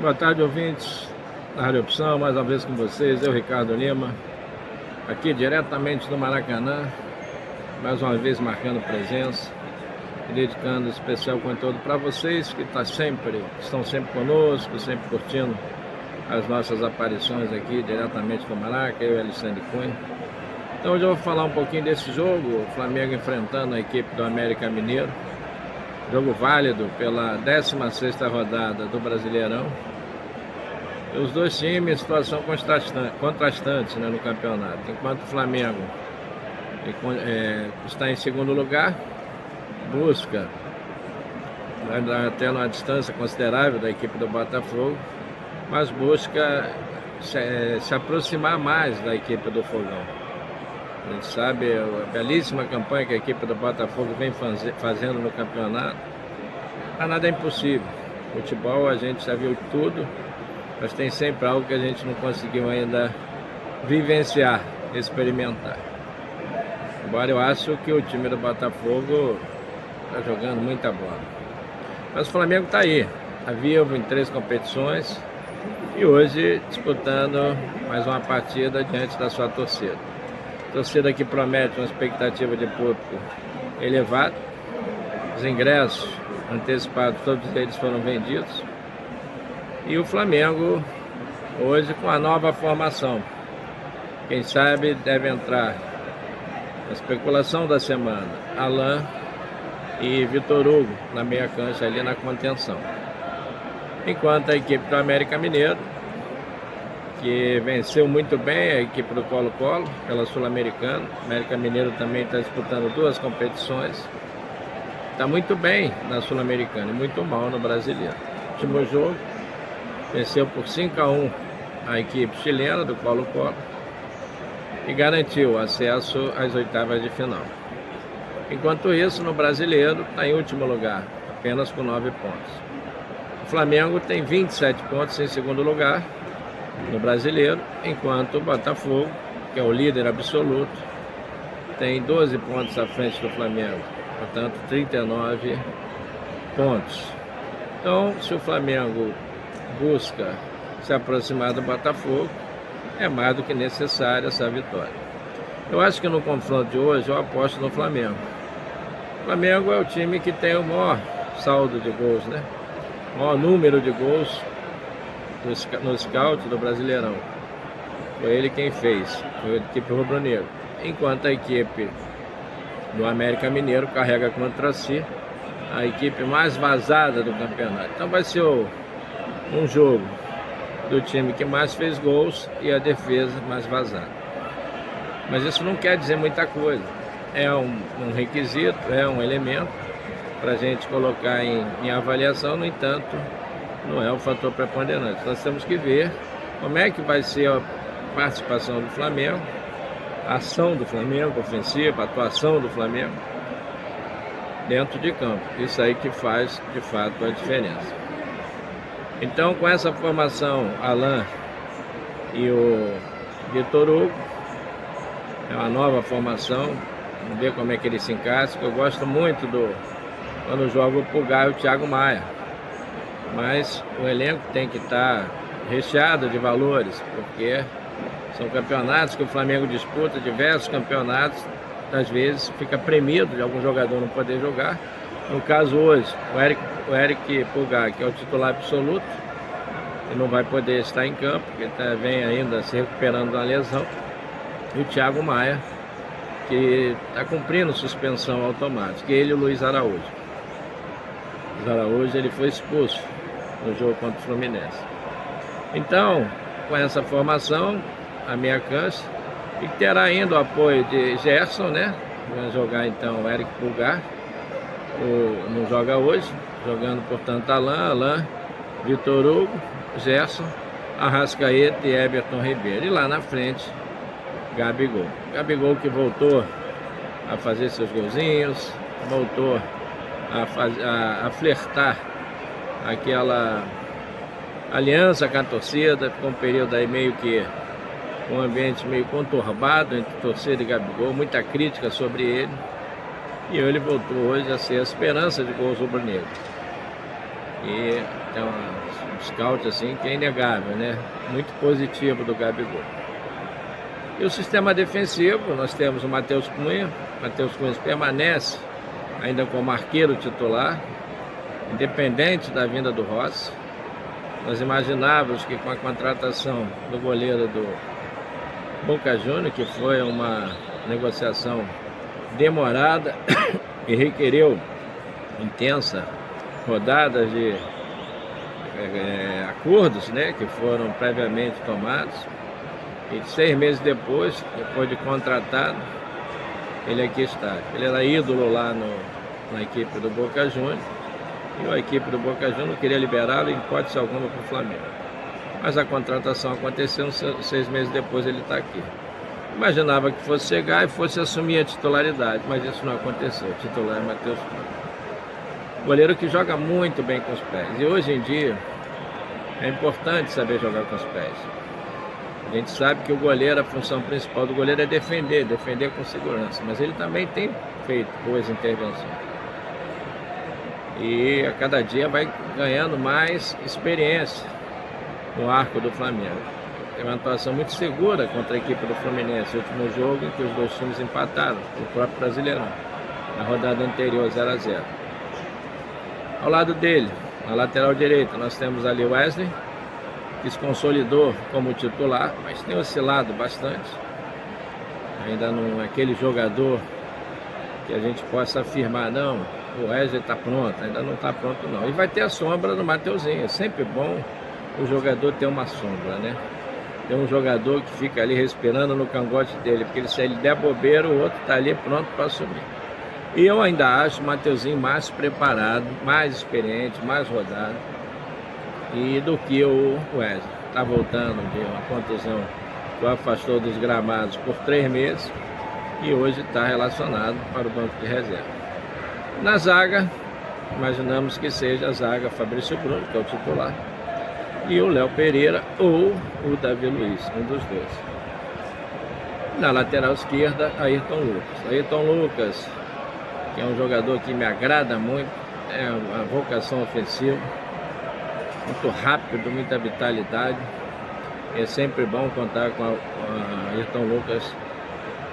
Boa tarde, ouvintes da Rádio Opção, mais uma vez com vocês, eu, Ricardo Lima, aqui diretamente do Maracanã, mais uma vez marcando presença e dedicando especial conteúdo para vocês que estão sempre conosco, sempre curtindo as nossas aparições aqui diretamente do Maraca, eu e Alexandre Cunha. Então hoje eu vou falar um pouquinho desse jogo, o Flamengo enfrentando a equipe do América Mineiro, jogo válido pela 16ª rodada do Brasileirão. Os dois times em situação contrastante, né, no campeonato. Enquanto o Flamengo está em segundo lugar, busca até uma distância considerável da equipe do Botafogo, mas busca se aproximar mais da equipe do Fogão. A gente sabe a belíssima campanha que a equipe do Botafogo vem fazendo no campeonato. Mas nada é impossível. Futebol a gente já viu tudo, mas tem sempre algo que a gente não conseguiu ainda vivenciar, experimentar. Embora eu acho que o time do Botafogo está jogando muita bola. Mas o Flamengo está aí, a vivo em 3 competições e hoje disputando mais uma partida diante da sua torcida. Torcida que promete uma expectativa de público elevada. Os ingressos antecipados, todos eles foram vendidos. E o Flamengo hoje com a nova formação. Quem sabe deve entrar na especulação da semana, Alain e Vitor Hugo na meia cancha ali na contenção. Enquanto a equipe do América Mineiro, que venceu muito bem a equipe do Colo-Colo pela Sul-Americana. O América Mineiro também está disputando 2 competições. Está muito bem na Sul-Americana e muito mal no Brasileiro. Último jogo, venceu por 5-1 a equipe chilena do Colo-Colo e garantiu acesso às oitavas de final. Enquanto isso, no Brasileiro está em último lugar, apenas com 9 pontos. O Flamengo tem 27 pontos em segundo lugar no Brasileiro, enquanto o Botafogo, que é o líder absoluto, tem 12 pontos à frente do Flamengo, portanto 39 pontos. Então, se o Flamengo busca se aproximar do Botafogo, é mais do que necessária essa vitória. Eu acho que no confronto de hoje eu aposto no Flamengo. O Flamengo é o time que tem o maior saldo de gols, né? O maior número de gols no scout do Brasileirão. Foi ele quem fez, foi a equipe rubro-negra. Enquanto a equipe do América Mineiro carrega contra si a equipe mais vazada do campeonato. Então vai ser um jogo do time que mais fez gols e a defesa mais vazada. Mas isso não quer dizer muita coisa. É um requisito, é um elemento para a gente colocar em avaliação. No entanto, não é o fator preponderante. Nós temos que ver como é que vai ser a participação do Flamengo, a ação do Flamengo, ofensiva, a atuação do Flamengo dentro de campo. Isso aí que faz, de fato, a diferença. Então, com essa formação, Alain e o Vitor Hugo, é uma nova formação. Vamos ver como é que ele se encaixa. Eu gosto muito quando joga o Pulgar e o Thiago Maia. Mas o elenco tem que estar recheado de valores, porque são campeonatos que o Flamengo disputa, diversos campeonatos, às vezes fica premido de algum jogador não poder jogar. No caso hoje, o Eric Pulgar, que é o titular absoluto, ele não vai poder estar em campo, porque vem ainda se recuperando da lesão. E o Thiago Maia, que está cumprindo suspensão automática, ele e o Luiz Araújo. O Luiz Araújo ele foi expulso no jogo contra o Fluminense. Então, com essa formação, a meia cancha, e terá ainda o apoio de Gerson, né? Vai jogar então o Eric Pulgar, não joga hoje, jogando portanto Alain, Vitor Hugo, Gerson, Arrascaeta e Everton Ribeiro. E lá na frente, Gabigol. Gabigol que voltou a fazer seus golzinhos, voltou a flertar aquela aliança com a torcida. Ficou um período aí meio que um ambiente meio conturbado entre torcida e Gabigol, muita crítica sobre ele. E ele voltou hoje a ser a esperança de gols rubro-negros. E tem um scout assim que é inegável, né? Muito positivo do Gabigol. E o sistema defensivo, nós temos o Matheus Cunha. Matheus Cunha permanece ainda como arqueiro titular, independente da vinda do Rossi. Nós imaginávamos que com a contratação do goleiro do Boca Juniors, que foi uma negociação demorada e requereu intensa rodadas de acordos, né, que foram previamente tomados, e 6 meses depois de contratado, ele aqui está. Ele era ídolo lá na equipe do Boca Juniors, e a equipe do Boca Juniors não queria liberá-lo em hipótese alguma para o Flamengo. Mas a contratação aconteceu, 6 meses depois ele está aqui. Imaginava que fosse chegar e fosse assumir a titularidade, mas isso não aconteceu. O titular é Matheus Cunha. Goleiro que joga muito bem com os pés. E hoje em dia é importante saber jogar com os pés. A gente sabe que o goleiro, a função principal do goleiro é defender com segurança. Mas ele também tem feito boas intervenções. E a cada dia vai ganhando mais experiência no arco do Flamengo. Tem uma atuação muito segura contra a equipe do Fluminense. O último jogo em que os dois times empataram, o próprio Brasileirão. Na rodada anterior, 0-0. Ao lado dele, na lateral direita, nós temos ali o Wesley, que se consolidou como titular, mas tem oscilado bastante. Ainda não é aquele jogador que a gente possa afirmar, não, o Wesley está pronto, ainda não está pronto não. E vai ter a sombra do Mateuzinho, é sempre bom o jogador ter uma sombra, né? Tem um jogador que fica ali respirando no cangote dele, porque se ele der bobeira, o outro está ali pronto para assumir. E eu ainda acho o Mateuzinho mais preparado, mais experiente, mais rodado do que o Wesley. Está voltando de uma contusão que o afastou dos gramados por 3 meses e hoje está relacionado para o banco de reserva. Na zaga, imaginamos que seja a zaga Fabrício Bruno, que é o titular, e o Léo Pereira ou o Davi Luiz, um dos dois. Na lateral esquerda, Ayrton Lucas. Ayrton Lucas, que é um jogador que me agrada muito, é uma vocação ofensiva, muito rápido, muita vitalidade. É sempre bom contar com a Ayrton Lucas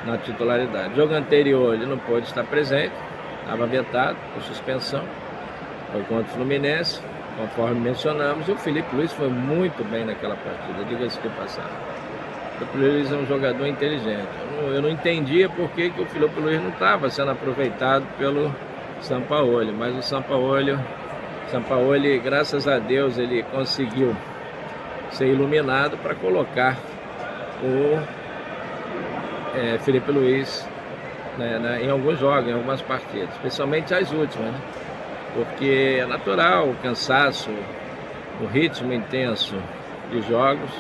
na titularidade. Jogo anterior ele não pôde estar presente, estava vetado por suspensão, foi contra o Fluminense, conforme mencionamos, e o Felipe Luiz foi muito bem naquela partida, diga-se de passagem. O Felipe Luiz é um jogador inteligente. Eu não entendia por que o Felipe Luiz não estava sendo aproveitado pelo Sampaoli, mas o Sampaoli, graças a Deus, ele conseguiu ser iluminado para colocar o Felipe Luiz, né, em alguns jogos, em algumas partidas, especialmente as últimas, né? Porque é natural o cansaço, o ritmo intenso de jogos.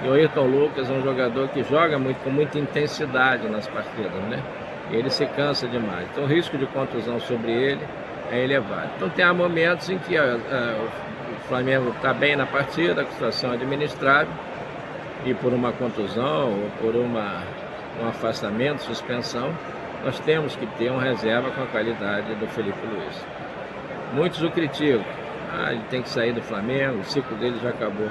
E o Ayrton Lucas é um jogador que joga muito, com muita intensidade nas partidas, né? E ele se cansa demais. Então o risco de contusão sobre ele é elevado. Então tem momentos em que o Flamengo está bem na partida, a situação é administrável, e por uma contusão ou por um afastamento, suspensão, nós temos que ter um reserva com a qualidade do Felipe Luiz. Muitos o criticam. Ele tem que sair do Flamengo, o ciclo dele já acabou.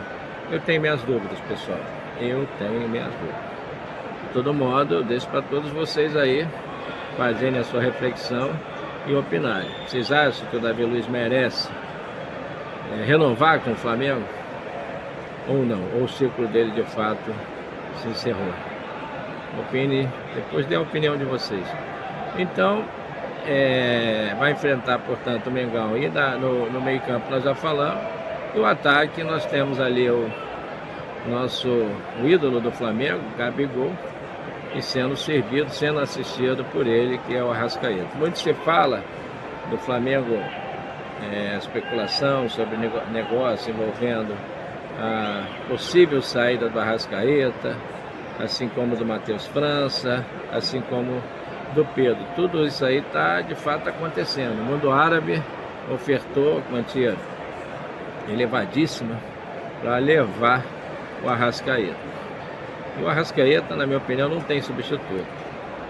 Eu tenho minhas dúvidas, pessoal. Eu tenho minhas dúvidas. De todo modo, eu deixo para todos vocês aí fazerem a sua reflexão e opinarem. Vocês acham que o Davi Luiz merece renovar com o Flamengo? Ou não? Ou o ciclo dele de fato se encerrou? Opine, depois dê a opinião de vocês. Então, vai enfrentar, portanto, o Mengão. E no meio campo nós já falamos. E o ataque, nós temos ali o ídolo do Flamengo, Gabigol, e sendo servido, sendo assistido por ele, que é o Arrascaeta. Muito se fala do Flamengo, especulação sobre negócio envolvendo a possível saída do Arrascaeta, assim como do Matheus França, assim como do Pedro. Tudo isso aí está de fato acontecendo. O mundo árabe ofertou quantia elevadíssima para levar o Arrascaeta. E o Arrascaeta, na minha opinião, não tem substituto.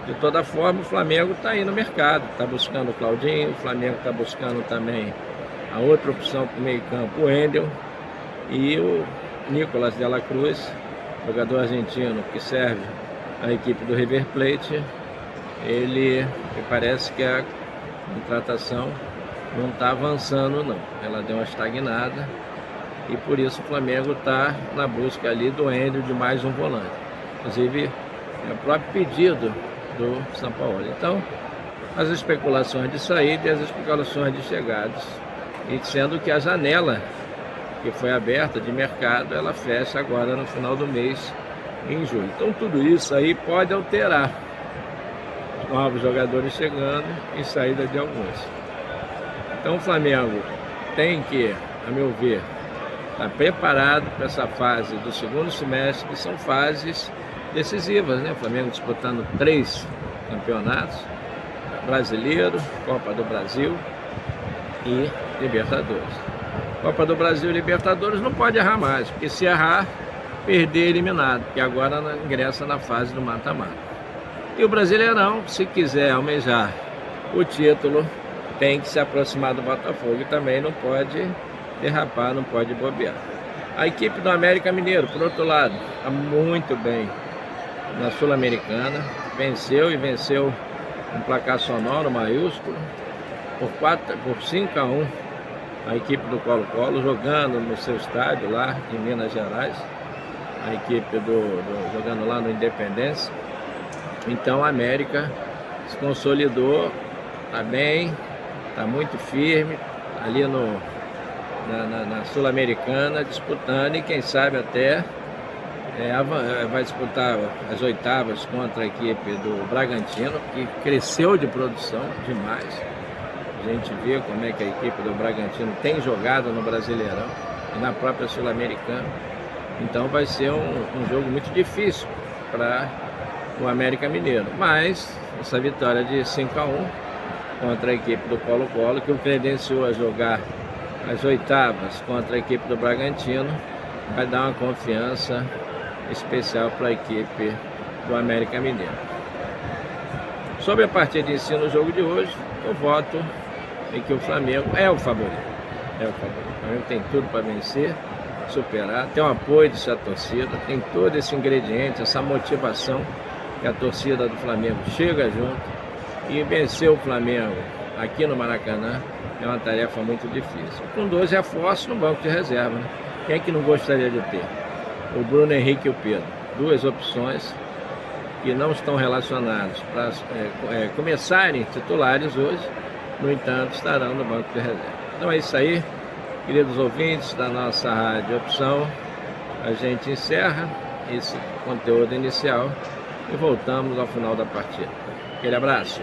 De toda forma, o Flamengo está aí no mercado, está buscando o Claudinho, o Flamengo está buscando também A outra opção para o meio campo, o Wendel, e o Nicolás de la Cruz, jogador argentino que serve a equipe do River Plate. Ele parece que a contratação não está avançando não, ela deu uma estagnada, e por isso o Flamengo está na busca ali do Wendel, de mais um volante. Inclusive é o próprio pedido do São Paulo. Então, as especulações de saída e as especulações de chegadas, e sendo que a janela que foi aberta de mercado, ela fecha agora no final do mês, em julho. Então tudo isso aí pode alterar novos jogadores chegando e saída de alguns. Então o Flamengo tem que, a meu ver, estar preparado para essa fase do segundo semestre, que são fases decisivas, né? O Flamengo disputando 3 campeonatos: Brasileiro, Copa do Brasil e Libertadores. Copa do Brasil e Libertadores não pode errar mais, porque se errar, perder eliminado, que agora ingressa na fase do mata-mata. E o Brasileirão, se quiser almejar o título, tem que se aproximar do Botafogo, e também não pode derrapar, não pode bobear. A equipe do América Mineiro, por outro lado, está muito bem na Sul-Americana, venceu um placar sonoro maiúsculo, por 5-1, a equipe do Colo-Colo, jogando no seu estádio lá em Minas Gerais, a equipe jogando lá no Independência. Então a América se consolidou, está bem, está muito firme ali na Sul-Americana, disputando, e quem sabe até vai disputar as oitavas contra a equipe do Bragantino, que cresceu de produção demais. A gente vê como é que a equipe do Bragantino tem jogado no Brasileirão e na própria Sul-Americana. Então vai ser um jogo muito difícil para o América Mineiro. Mas essa vitória de 5-1 contra a equipe do Colo-Colo, que o credenciou a jogar as oitavas contra a equipe do Bragantino, vai dar uma confiança especial para a equipe do América Mineiro. Sobre a partida em si no jogo de hoje, eu voto em que o Flamengo é o favorito. O Flamengo tem tudo para vencer, superar, tem o apoio dessa torcida, tem todo esse ingrediente, essa motivação, que a torcida do Flamengo chega junto, e vencer o Flamengo aqui no Maracanã é uma tarefa muito difícil. Com 2 reforços no banco de reserva, né? Quem é que não gostaria de ter? O Bruno Henrique e o Pedro, 2 opções que não estão relacionadas para começarem titulares hoje, no entanto estarão no banco de reserva. Então é isso aí, queridos ouvintes da nossa Rádio Opção. A gente encerra esse conteúdo inicial e voltamos ao final da partida. Aquele abraço.